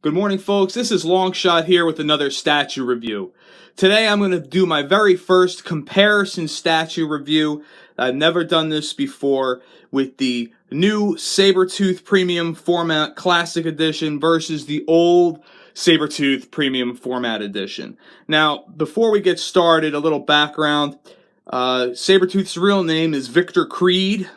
Good morning, folks. This is Longshot here with another statue review. Today I'm going to do my very first comparison statue review. I've never done this before with the new Sabertooth Premium Format Classic Edition versus the old Sabertooth Premium Format Edition. Now, before we get started, a little background. Sabertooth's real name is Victor Creed.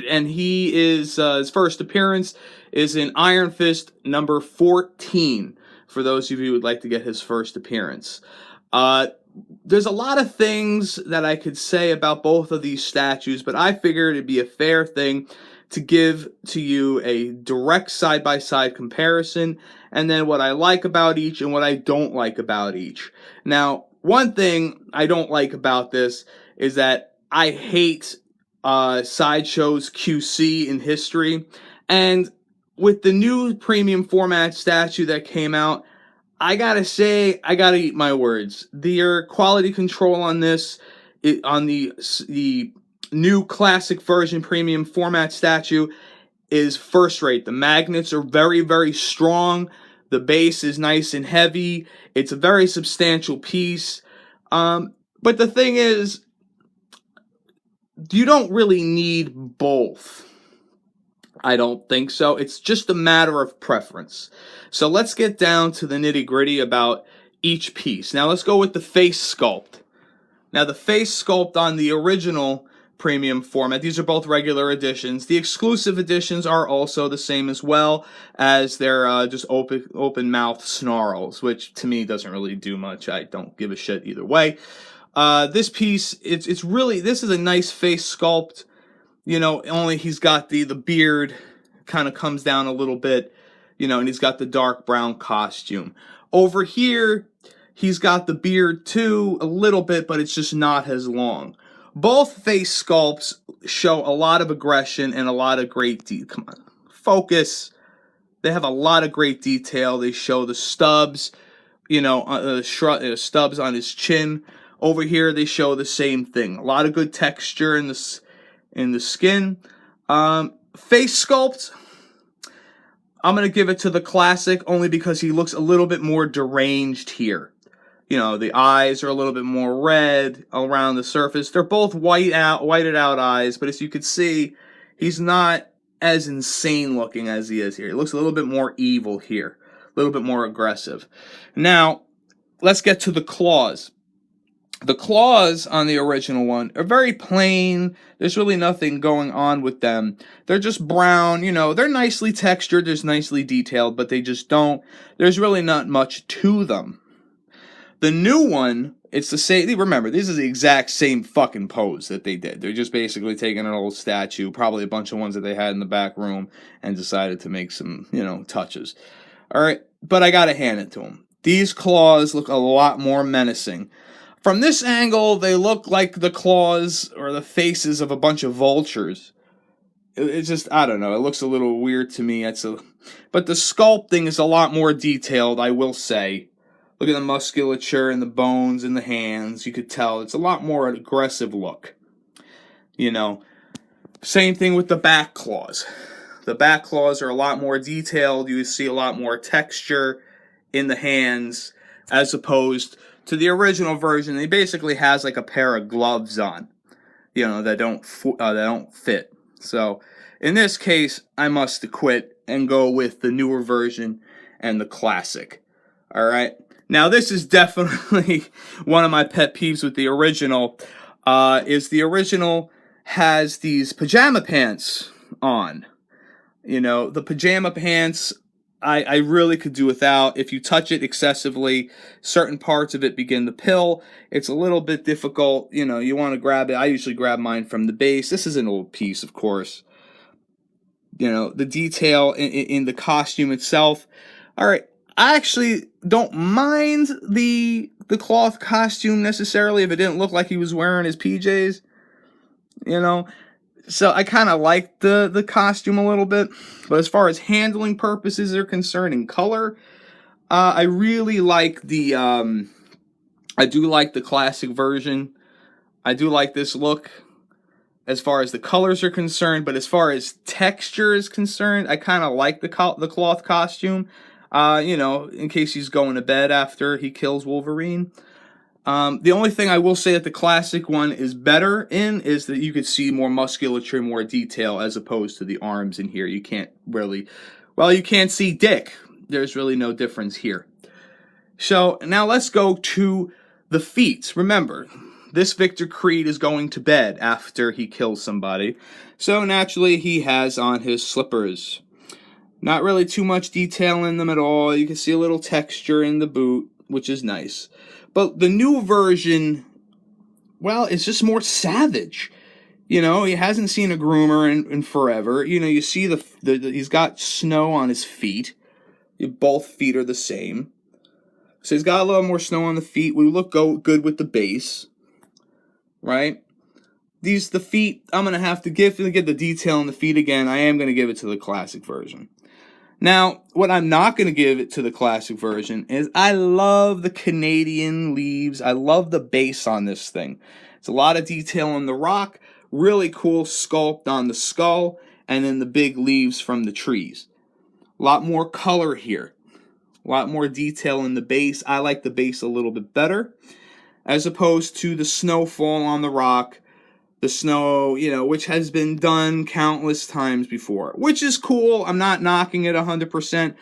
And he is, his first appearance is in Iron Fist number 14, for those of you who would like to get his first appearance. There's a lot of things that I could say about both of these statues, but I figured it'd be a fair thing to give to you a direct side-by-side comparison, and then what I like about each and what I don't like about each. Now, one thing I don't like about this is that I hate Sideshow's QC in history, and with the new premium format statue that came out, I gotta say, I gotta eat my words. Their quality control on this, on the new classic version premium format statue, is first rate. The magnets are very, very strong. The base is nice and heavy. It's a very substantial piece. But the thing is, you don't really need both. I don't think so. It's just a matter of preference. So let's get down to the nitty-gritty about each piece. Now let's go with the face sculpt. Now the face sculpt on the original premium format, these are both regular editions. The exclusive editions are also the same as well, as their just open mouth snarls, which to me doesn't really do much. I don't give a shit either way. This piece, it's really, this is a nice face sculpt. You know, only he's got the beard kind of comes down a little bit, you know, and he's got the dark brown costume. Over here, he's got the beard too, a little bit, but it's just not as long. Both face sculpts show a lot of aggression and a lot of great come on, focus. They have a lot of great detail. They show the stubs, you know, stubs on his chin. Over here, they show the same thing. A lot of good texture in the skin. Face sculpt, I'm going to give it to the classic only because he looks a little bit more deranged here. You know, the eyes are a little bit more red around the surface. They're both whited out eyes, but as you can see, he's not as insane looking as he is here. He looks a little bit more evil here, a little bit more aggressive. Now, let's get to the claws. The claws on the original one are very plain. There's really nothing going on with them. They're just brown, you know, they're nicely textured, they're nicely detailed, but they just don't, there's really not much to them. The new one, it's the same, remember, this is the exact same fucking pose that they did. They're just basically taking an old statue, probably a bunch of ones that they had in the back room, and decided to make some, you know, touches. Alright, but I gotta hand it to them. These claws look a lot more menacing. From this angle, they look like the claws or the faces of a bunch of vultures. It's just, I don't know, it looks a little weird to me. But the sculpting is a lot more detailed, I will say. Look at the musculature and the bones and the hands. You could tell it's a lot more aggressive look. You know, same thing with the back claws. The back claws are a lot more detailed. You see a lot more texture in the hands as opposed to the original version. He basically has like a pair of gloves on, you know, that don't fit. So in this case, I must acquit and go with the newer version and the classic. All right. Now this is definitely one of my pet peeves with the original. Is the original has these pajama pants on. You know, the pajama pants, I really could do without. If you touch it excessively, certain parts of it begin to pill. It's a little bit difficult. You know, you want to grab it. I usually grab mine from the base. This is an old piece, of course. You know, the detail in the costume itself. All right, I actually don't mind the cloth costume necessarily if it didn't look like he was wearing his PJs. You know, so I kind of like the costume a little bit, but as far as handling purposes are concerned and color, I really like I do like the classic version. I do like this look as far as the colors are concerned, but as far as texture is concerned, I kind of like the cloth costume. You know, in case he's going to bed after he kills Wolverine. The only thing I will say that the classic one is better in is that you could see more musculature, more detail, as opposed to the arms in here. You can't really, well, you can't see dick. There's really no difference here. So now let's go to the feet. Remember, this Victor Creed is going to bed after he kills somebody. So naturally, he has on his slippers. Not really too much detail in them at all. You can see a little texture in the boot, which is nice. But the new version, well, it's just more savage. You know, he hasn't seen a groomer in forever. You know, you see he's got snow on his feet. Both feet are the same. So he's got a little more snow on the feet. We look good with the base, right? The feet, I'm going to have to get the detail on the feet again. I am going to give it to the classic version. Now, what I'm not going to give it to the classic version is I love the Canadian leaves. I love the base on this thing. It's a lot of detail on the rock, really cool sculpt on the skull, and then the big leaves from the trees. A lot more color here. A lot more detail in the base. I like the base a little bit better, as opposed to the snowfall on the rock. The snow, you know, which has been done countless times before, which is cool. I'm not knocking it 100%.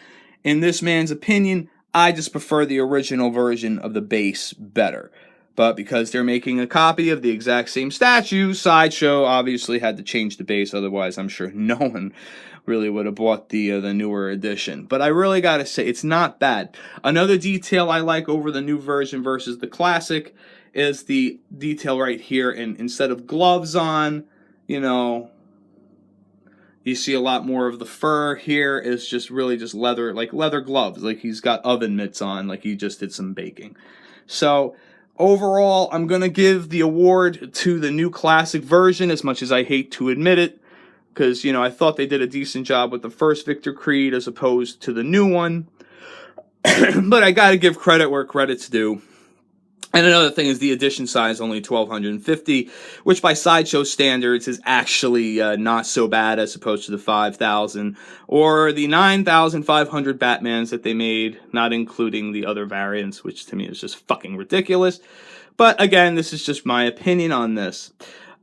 In this man's opinion, I just prefer the original version of the base better. But because they're making a copy of the exact same statue, Sideshow obviously had to change the base. Otherwise, I'm sure no one really would have bought the newer edition. But I really got to say, it's not bad. Another detail I like over the new version versus the classic is the detail right here. And instead of gloves on, you know, you see a lot more of the fur. Here is just really just leather, like leather gloves, like he's got oven mitts on, like he just did some baking. So overall, I'm going to give the award to the new classic version, as much as I hate to admit it, because, you know, I thought they did a decent job with the first Victor Creed as opposed to the new one. But I got to give credit where credit's due. And another thing is the edition size, only 1,250, which by Sideshow standards is actually not so bad as opposed to the 5,000 or the 9,500 Batmans that they made, not including the other variants, which to me is just fucking ridiculous. But again, this is just my opinion on this.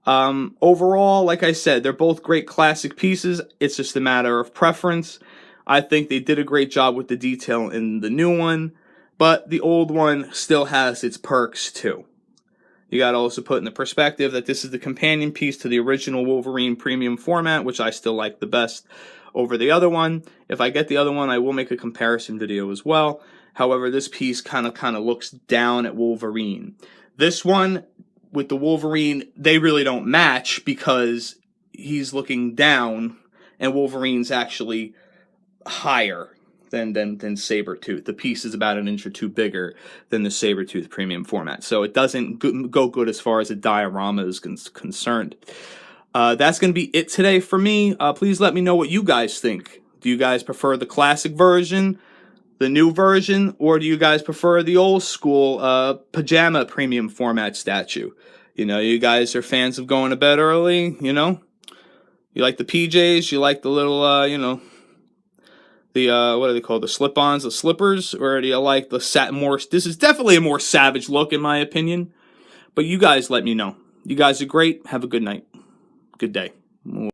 Overall, like I said, they're both great classic pieces. It's just a matter of preference. I think they did a great job with the detail in the new one. But the old one still has its perks, too. You got to also put in the perspective that this is the companion piece to the original Wolverine premium format, which I still like the best over the other one. If I get the other one, I will make a comparison video as well. However, this piece kind of looks down at Wolverine. This one, with the Wolverine, they really don't match because he's looking down and Wolverine's actually higher than Sabertooth. The piece is about an inch or two bigger than the Sabertooth premium format. So it doesn't go good as far as a diorama is concerned. That's going to be it today for me. Please let me know what you guys think. Do you guys prefer the classic version, the new version, or do you guys prefer the old school pajama premium format statue? You know, you guys are fans of going to bed early, you know? You like the PJs, you like the little, you know, the, what are they called? The slip-ons, the slippers? Or do you like the more, this is definitely a more savage look in my opinion. But you guys let me know. You guys are great. Have a good night. Good day.